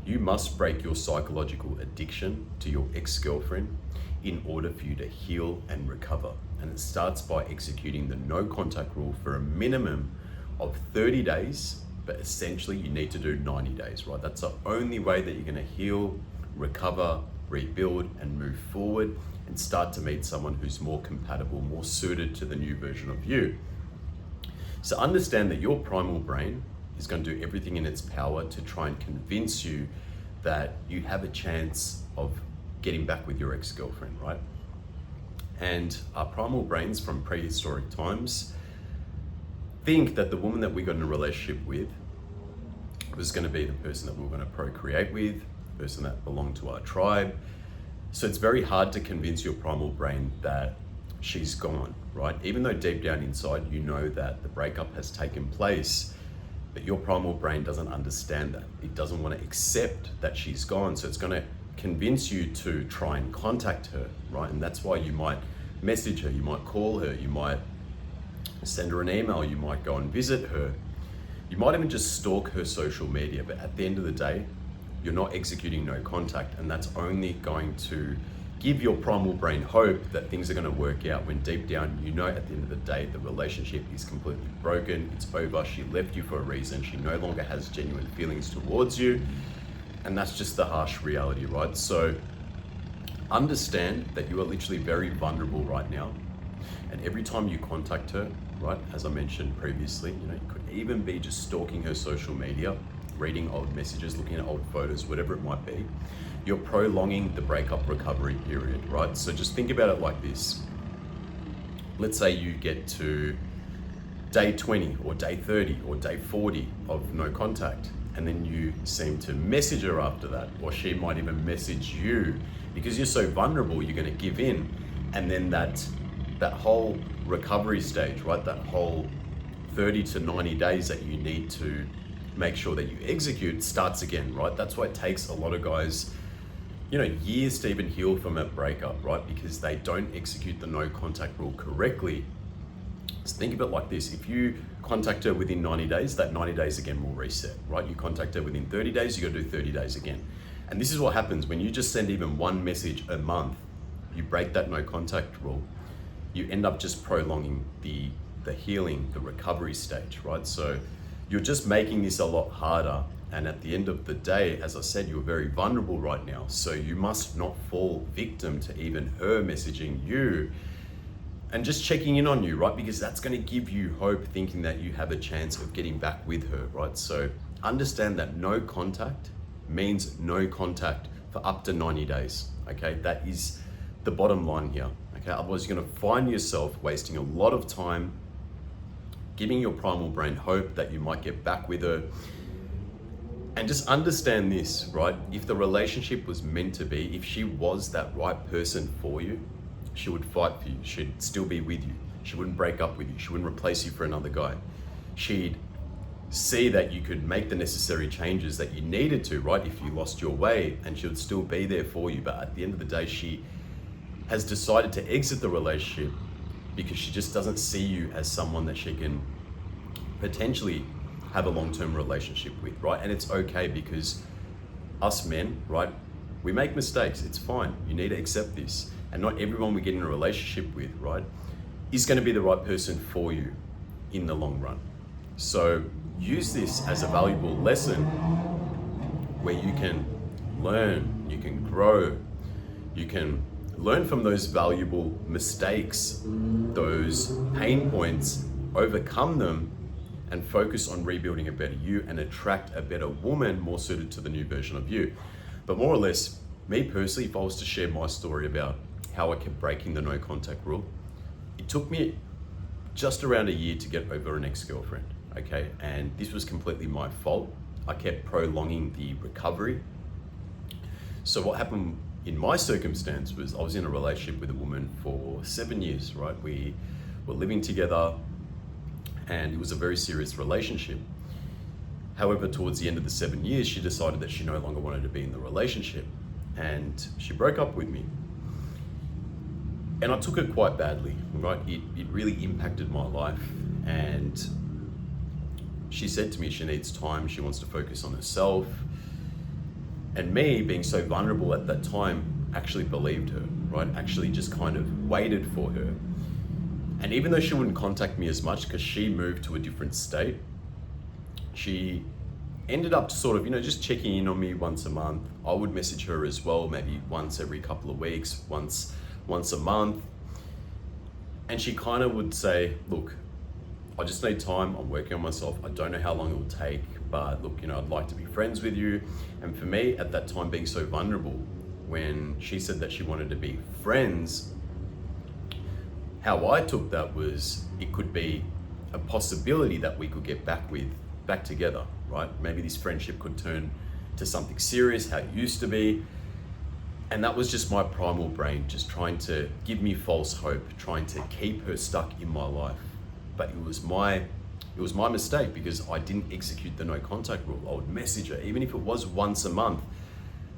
You must break your psychological addiction to your ex-girlfriend in order for you to heal and recover. And it starts by executing the no contact rule for a minimum of 30 days, but essentially you need to do 90 days, right? That's the only way that you're gonna heal, recover, rebuild, and move forward and start to meet someone who's more compatible, more suited to the new version of you. So understand that your primal brain is going to do everything in its power to try and convince you that you have a chance of getting back with your ex-girlfriend, right? And our primal brains from prehistoric times think that the woman that we got in a relationship with was going to be the person that we were going to procreate with, the person that belonged to our tribe. So it's very hard to convince your primal brain that she's gone, right? Even though deep down inside you know that the breakup has taken place, but your primal brain doesn't understand that. It doesn't want to accept that she's gone. So it's going to convince you to try and contact her, right? And that's why you might message her, you might call her, you might send her an email, you might go and visit her. You might even just stalk her social media, but at the end of the day, you're not executing no contact, and that's only going to give your primal brain hope that things are going to work out when deep down you know at the end of the day the relationship is completely broken, it's over, she left you for a reason, she no longer has genuine feelings towards you, and that's just the harsh reality, right? So understand that you are literally very vulnerable right now, and every time you contact her, right, as I mentioned previously, you could even be just stalking her social media, reading old messages, looking at old photos, whatever it might be, you're prolonging the breakup recovery period, right? So just think about it like this. Let's say you get to day 20 or day 30 or day 40 of no contact, and then you seem to message her after that, or she might even message you. Because you're so vulnerable, you're gonna give in, and then that whole recovery stage, right, that whole 30 to 90 days that you need to make sure that you execute starts again, right? That's why it takes a lot of guys, years to even heal from a breakup, right? Because they don't execute the no contact rule correctly. So think of it like this. If you contact her within 90 days, that 90 days again will reset, right? You contact her within 30 days, you gotta do 30 days again. And this is what happens when you just send even one message a month, you break that no contact rule, you end up just prolonging the healing, the recovery stage, right? So you're just making this a lot harder. And at the end of the day, as I said, you're very vulnerable right now. So you must not fall victim to even her messaging you and just checking in on you, right? Because that's going to give you hope, thinking that you have a chance of getting back with her, right? So understand that no contact means no contact for up to 90 days, okay? That is the bottom line here, okay? Otherwise, you're going to find yourself wasting a lot of time giving your primal brain hope that you might get back with her. And just understand this, right? If the relationship was meant to be, if she was that right person for you, she would fight for you. She'd still be with you. She wouldn't break up with you. She wouldn't replace you for another guy. She'd see that you could make the necessary changes that you needed to, right? If you lost your way, and she would still be there for you. But at the end of the day, she has decided to exit the relationship because she just doesn't see you as someone that she can potentially have a long-term relationship with, right? And it's okay, because us men, right, we make mistakes. It's fine. You need to accept this. And not everyone we get in a relationship with, right, is going to be the right person for you in the long run. So use this as a valuable lesson where you can learn, you can grow, you can learn from those valuable mistakes, those pain points, overcome them, and focus on rebuilding a better you and attract a better woman more suited to the new version of you. But more or less, me personally, if I was to share my story about how I kept breaking the no contact rule, it took me just around a year to get over an ex-girlfriend, okay? And this was completely my fault. I kept prolonging the recovery. So what happened in my circumstance was I was in a relationship with a woman for 7 years, right? We were living together, and it was a very serious relationship. However, towards the end of the 7 years, she decided that she no longer wanted to be in the relationship, and she broke up with me. And I took it quite badly, right? It really impacted my life, and she said to me she needs time, she wants to focus on herself. And me being so vulnerable at that time actually believed her, right? Actually just kind of waited for her. And even though she wouldn't contact me as much because she moved to a different state, she ended up sort of, just checking in on me once a month. I would message her as well, maybe once every couple of weeks, once a month. And she kind of would say, look, I just need time. I'm working on myself. I don't know how long it will take, but look, I'd like to be friends with you. And for me at that time, being so vulnerable, when she said that she wanted to be friends, how I took that was it could be a possibility that we could get back together, right? Maybe this friendship could turn to something serious, how it used to be. And that was just my primal brain, just trying to give me false hope, trying to keep her stuck in my life. But it was my mistake because I didn't execute the no contact rule. I would message her, even if it was once a month.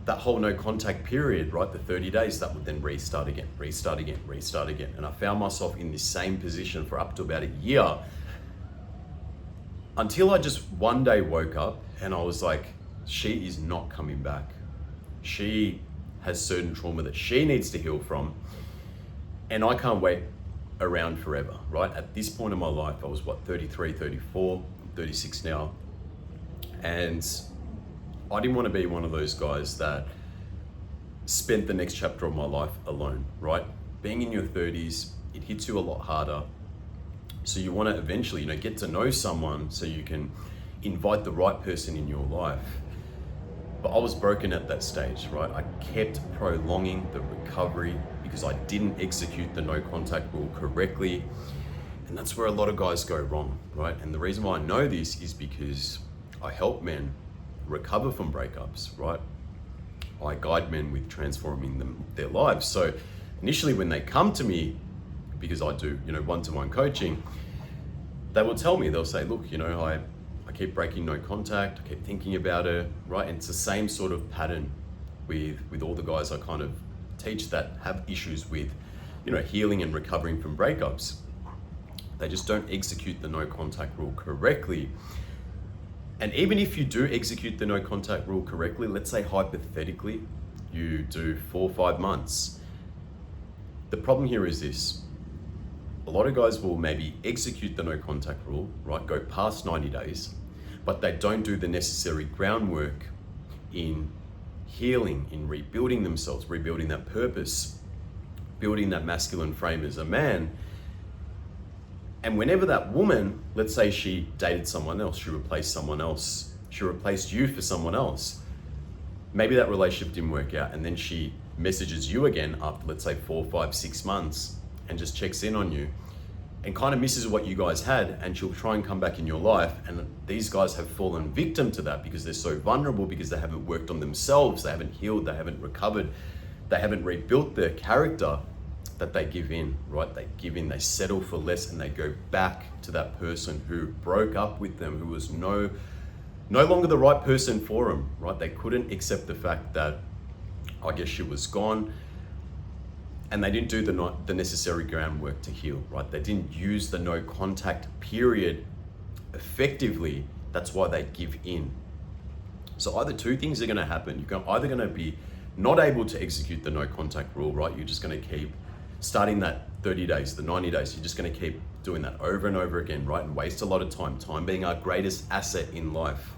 That whole no contact period, right, the 30 days, that would then restart again. And I found myself in this same position for up to about a year, until I just one day woke up and I was like, she is not coming back. She has certain trauma that she needs to heal from, and I can't wait around forever, right? At this point in my life, I was 33, 34, I'm 36 now, and I didn't want to be one of those guys that spent the next chapter of my life alone, right? Being in your 30s, it hits you a lot harder. So you want to eventually, get to know someone so you can invite the right person in your life. But I was broken at that stage, right? I kept prolonging the recovery because I didn't execute the no contact rule correctly. And that's where a lot of guys go wrong, right? And the reason why I know this is because I help men recover from breakups, right? I guide men with transforming their lives. So initially when they come to me, because I do, one-to-one coaching, they will tell me, they'll say, look, I keep breaking no contact, I keep thinking about it, right? And it's the same sort of pattern with all the guys I kind of teach that have issues with, healing and recovering from breakups. They just don't execute the no contact rule correctly. And even if you do execute the no contact rule correctly, let's say hypothetically, you do 4 or 5 months. The problem here is this. A lot of guys will maybe execute the no contact rule, right? Go past 90 days, but they don't do the necessary groundwork in healing, in rebuilding themselves, rebuilding that purpose, building that masculine frame as a man. And whenever that woman, let's say she dated someone else, she replaced someone else, she replaced you for someone else, maybe that relationship didn't work out, and then she messages you again after, let's say, 4, 5, 6 months and just checks in on you and kind of misses what you guys had, and she'll try and come back in your life. And these guys have fallen victim to that because they're so vulnerable, because they haven't worked on themselves, they haven't healed, they haven't recovered, they haven't rebuilt their character, that they give in, right? They give in, they settle for less, and they go back to that person who broke up with them, who was no longer the right person for them, right? They couldn't accept the fact that, I guess, she was gone, and they didn't do the necessary groundwork to heal, right? They didn't use the no contact period effectively. That's why they give in. So either two things are going to happen. You're either going to be not able to execute the no contact rule, right? You're just going to keep starting that 30 days, the 90 days. You're just going to keep doing that over and over again, right? And waste a lot of time being our greatest asset in life.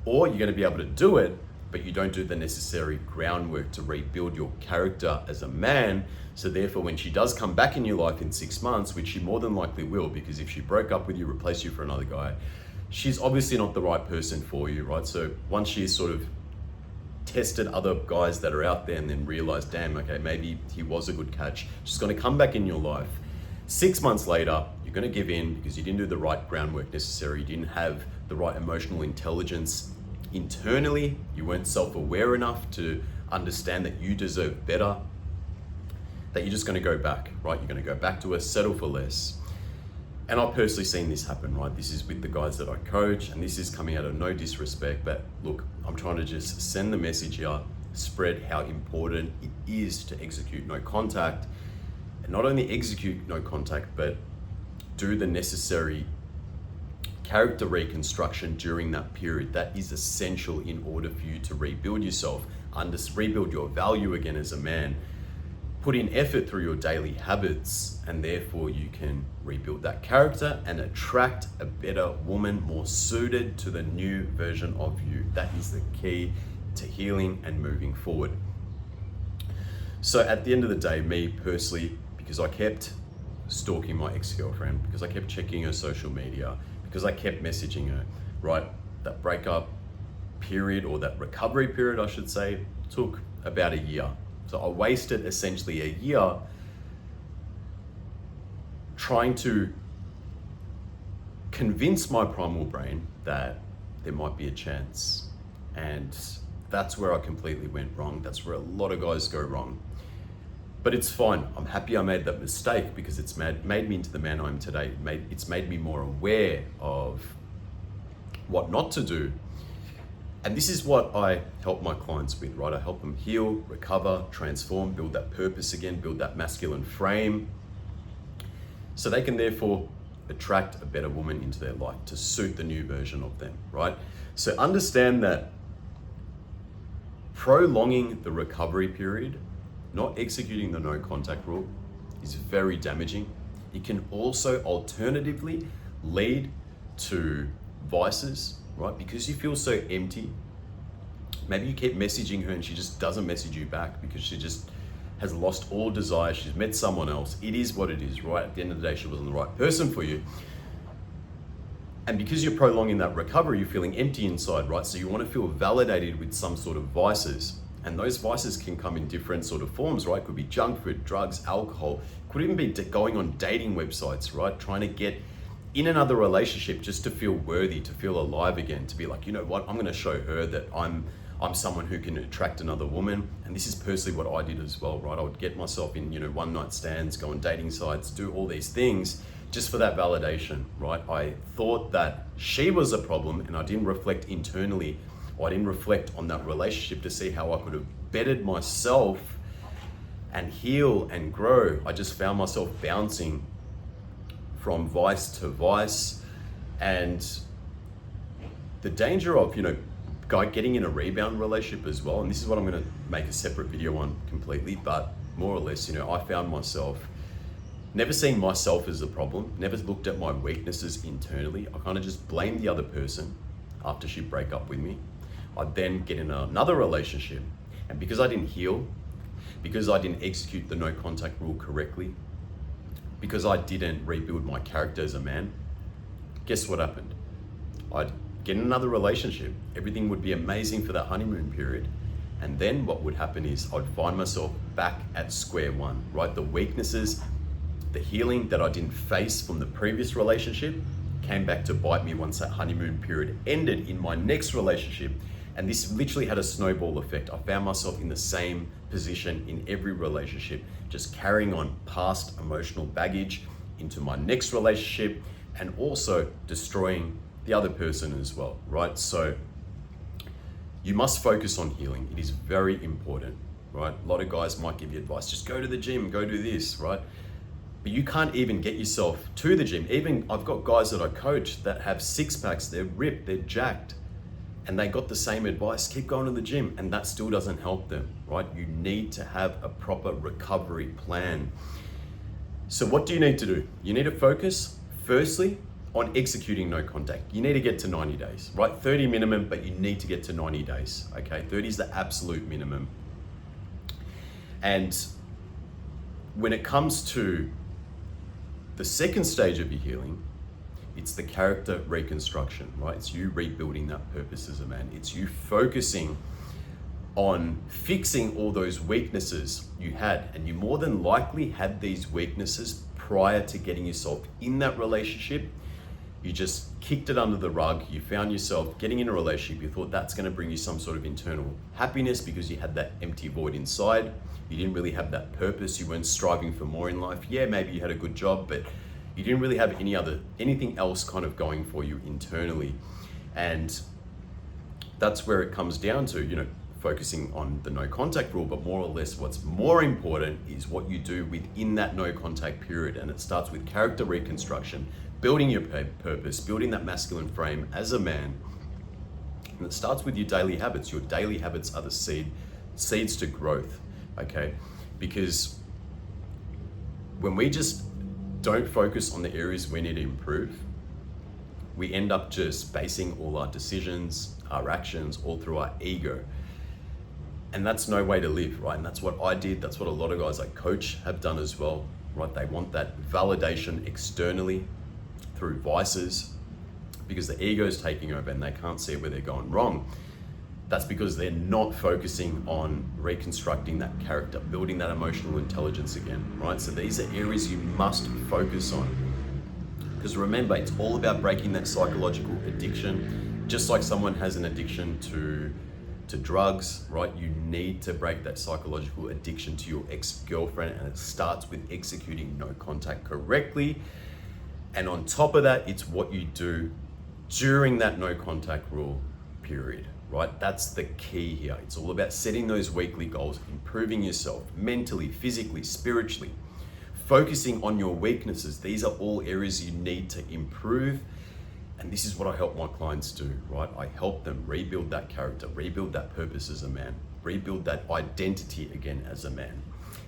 Or you're going to be able to do it, but you don't do the necessary groundwork to rebuild your character as a man. So therefore, when she does come back in your life in 6 months, which she more than likely will, because if she broke up with you, replaced you for another guy, she's obviously not the right person for you, right? So once she's sort of tested other guys that are out there and then realized, damn, okay, maybe he was a good catch, she's going to come back in your life. 6 months later, you're going to give in because you didn't do the right groundwork necessary. You didn't have the right emotional intelligence internally. You weren't self-aware enough to understand that you deserve better, that you're just going to go back, right? You're going to go back to her, settle for less. And I've personally seen this happen, right? This is with the guys that I coach, and this is coming out of no disrespect, but look, I'm trying to just send the message here, spread how important it is to execute no contact, and not only execute no contact, but do the necessary character reconstruction during that period. That is essential in order for you to rebuild yourself, rebuild your value again as a man, put in effort through your daily habits, and therefore you can rebuild that character and attract a better woman more suited to the new version of you. That is the key to healing and moving forward. So at the end of the day, me personally, because I kept stalking my ex-girlfriend, because I kept checking her social media, because I kept messaging her, right? That breakup period, or that recovery period, I should say, took about a year. So I wasted essentially a year trying to convince my primal brain that there might be a chance. And that's where I completely went wrong. That's where a lot of guys go wrong. But it's fine. I'm happy I made that mistake, because it's made me into the man I am today. It's made me more aware of what not to do. And this is what I help my clients with, right? I help them heal, recover, transform, build that purpose again, build that masculine frame, so they can therefore attract a better woman into their life to suit the new version of them, right? So understand that prolonging the recovery period, not executing the no contact rule, is very damaging. It can also alternatively lead to vices, right? Because you feel so empty. Maybe you keep messaging her and she just doesn't message you back because she just has lost all desire. She's met someone else. It is what it is, right? At the end of the day, she wasn't the right person for you. And because you're prolonging that recovery, you're feeling empty inside, right? So you want to feel validated with some sort of vices. And those vices can come in different sort of forms, right? Could be junk food, drugs, alcohol. Could even be going on dating websites, right? Trying to get in another relationship just to feel worthy, to feel alive again, to be like, you know what, I'm going to show her that I'm someone who can attract another woman. And this is personally what I did as well, right? I would get myself in, one night stands, go on dating sites, do all these things just for that validation, right? I thought that she was a problem, and I didn't reflect internally, or I didn't reflect on that relationship to see how I could have bettered myself and heal and grow. I just found myself bouncing from vice to vice. And the danger of, guy getting in a rebound relationship as well, and this is what I'm going to make a separate video on completely, but more or less, I found myself never seeing myself as a problem, never looked at my weaknesses internally. I kind of just blamed the other person after she'd break up with me. I'd then get in another relationship, and because I didn't heal, because I didn't execute the no contact rule correctly, because I didn't rebuild my character as a man, guess what happened? I'd get in another relationship. Everything would be amazing for that honeymoon period. And then what would happen is I'd find myself back at square one, right? The weaknesses, the healing that I didn't face from the previous relationship came back to bite me once that honeymoon period ended in my next relationship. And this literally had a snowball effect. I found myself in the same position in every relationship, just carrying on past emotional baggage into my next relationship, and also destroying the other person as well, right? So you must focus on healing. It is very important, right? A lot of guys might give you advice, just go to the gym, go do this, right? But you can't even get yourself to the gym. Even I've got guys that I coach that have six packs, they're ripped, they're jacked, and they got the same advice, keep going to the gym, and that still doesn't help them, right? You need to have a proper recovery plan. So what do you need to do? You need to focus, firstly, on executing no contact. You need to get to 90 days, right? 30 minimum, but you need to get to 90 days, okay? 30 is the absolute minimum. And when it comes to the second stage of your healing, it's the character reconstruction, right? It's you rebuilding that purpose as a man. It's you focusing on fixing all those weaknesses you had. And you more than likely had these weaknesses prior to getting yourself in that relationship. You just kicked it under the rug. You found yourself getting in a relationship. You thought that's going to bring you some sort of internal happiness because you had that empty void inside. You didn't really have that purpose. You weren't striving for more in life. Yeah, maybe you had a good job, but you didn't really have anything else kind of going for you internally. And that's where it comes down to, focusing on the no contact rule, but more or less what's more important is what you do within that no contact period. And it starts with character reconstruction, building your purpose, building that masculine frame as a man. And it starts with your daily habits. Your daily habits are the seeds to growth, okay? Because when we just don't focus on the areas we need to improve, we end up just basing all our decisions, our actions, all through our ego. And that's no way to live, right? And that's what I did. That's what a lot of guys I coach have done as well, right? They want that validation externally through vices because the ego is taking over and they can't see where they're going wrong. That's because they're not focusing on reconstructing that character, building that emotional intelligence again, right? So these are areas you must focus on. Because remember, it's all about breaking that psychological addiction. Just like someone has an addiction to drugs, right? You need to break that psychological addiction to your ex-girlfriend, and it starts with executing no contact correctly. And on top of that, it's what you do during that no contact rule period, right? That's the key here. It's all about setting those weekly goals, improving yourself mentally, physically, spiritually, focusing on your weaknesses. These are all areas you need to improve. And this is what I help my clients do, right? I help them rebuild that character, rebuild that purpose as a man, rebuild that identity again as a man.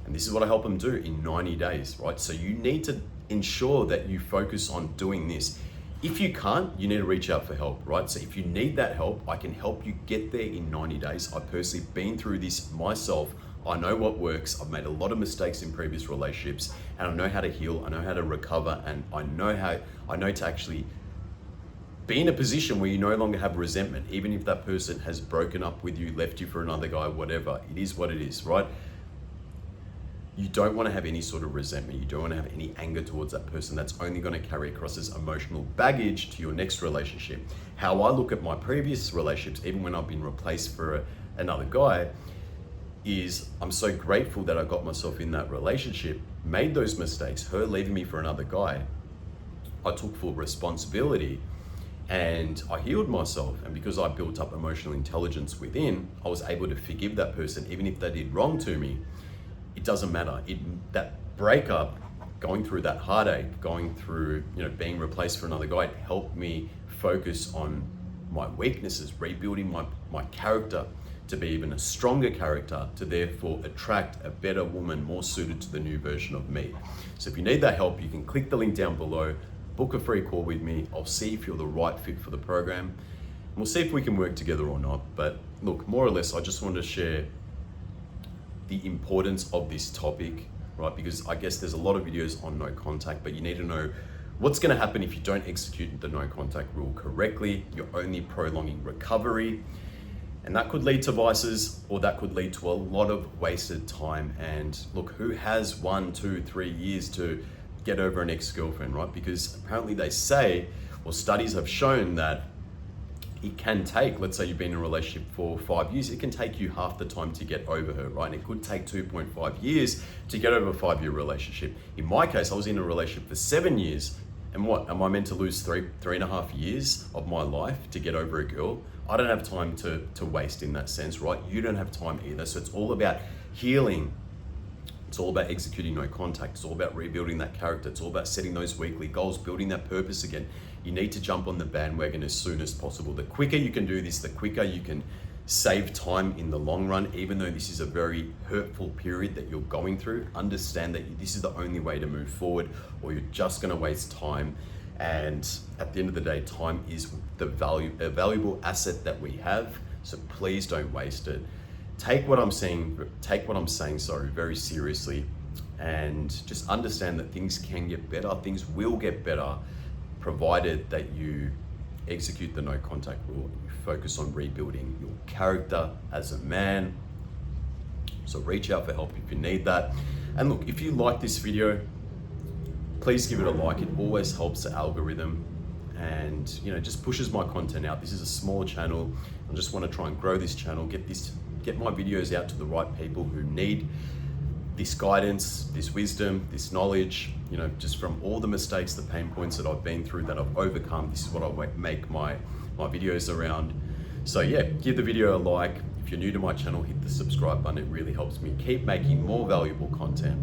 And this is what I help them do in 90 days, right? So you need to ensure that you focus on doing this. If you can't, you need to reach out for help, right? So if you need that help, I can help you get there in 90 days. I've personally been through this myself. I know what works. I've made a lot of mistakes in previous relationships, and I know how to heal. I know how to recover, and I know to actually be in a position where you no longer have resentment, even if that person has broken up with you, left you for another guy, whatever. It is what it is, right? You don't want to have any sort of resentment. You don't want to have any anger towards that person. That's only going to carry across as emotional baggage to your next relationship. How I look at my previous relationships, even when I've been replaced for another guy, is I'm so grateful that I got myself in that relationship, made those mistakes, her leaving me for another guy. I took full responsibility and I healed myself. And because I built up emotional intelligence within, I was able to forgive that person, even if they did wrong to me. It doesn't matter. That breakup, going through that heartache, going through, being replaced for another guy, it helped me focus on my weaknesses, rebuilding my character to be even a stronger character, to therefore attract a better woman more suited to the new version of me. So if you need that help, you can click the link down below, book a free call with me. I'll see if you're the right fit for the program. And we'll see if we can work together or not. But look, more or less, I just wanted to share the importance of this topic, right? Because I guess there's a lot of videos on no contact, but you need to know what's going to happen if you don't execute the no contact rule correctly. You're only prolonging recovery, and that could lead to vices, or that could lead to a lot of wasted time. And look, who has 1, 2, 3 years to get over an ex-girlfriend, right? Because apparently they say, or studies have shown that it can take, let's say you've been in a relationship for 5 years, it can take you half the time to get over her, right? And it could take 2.5 years to get over a 5-year relationship. In my case, I was in a relationship for 7 years, and what, am I meant to lose three and a half years of my life to get over a girl? I don't have time to waste in that sense, right? You don't have time either. So it's all about healing. It's all about executing no contact. It's all about rebuilding that character. It's all about setting those weekly goals, building that purpose again. You need to jump on the bandwagon as soon as possible. The quicker you can do this, the quicker you can save time in the long run. Even though this is a very hurtful period that you're going through, understand that this is the only way to move forward, or you're just going to waste time. And at the end of the day, time is a valuable asset that we have. So please don't waste it. Take what I'm saying, very seriously, and just understand that things can get better. Things will get better, provided that you execute the no contact rule. You focus on rebuilding your character as a man. So reach out for help if you need that. And look, if you like this video, please give it a like. It always helps the algorithm and just pushes my content out. This is a small channel. I just want to try and grow this channel, get my videos out to the right people who need this guidance, this wisdom, this knowledge, just from all the mistakes, the pain points that I've been through, that I've overcome. This is what I make my videos around. So yeah, give the video a like. If If you're new to my channel, hit the subscribe button. It really helps me keep making more valuable content.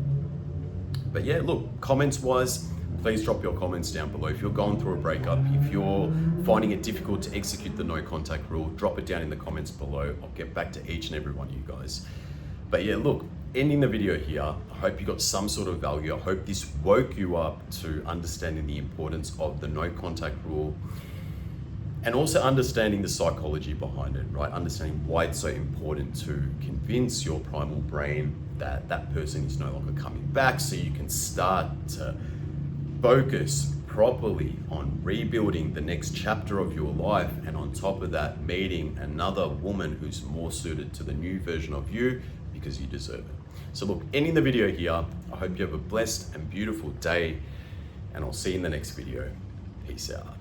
But yeah, look, comments wise, please drop your comments down below. If you're going through a breakup, if you're finding it difficult to execute the no contact rule, drop it down in the comments below. I'll get back to each and every one of you guys. But yeah, look, ending the video here, I hope you got some sort of value. I hope this woke you up to understanding the importance of the no contact rule and also understanding the psychology behind it, right? Understanding why it's so important to convince your primal brain that that person is no longer coming back, so you can start to focus properly on rebuilding the next chapter of your life, and on top of that, meeting another woman who's more suited to the new version of you because you deserve it. So look, ending the video here, I hope you have a blessed and beautiful day, and I'll see you in the next video. Peace out.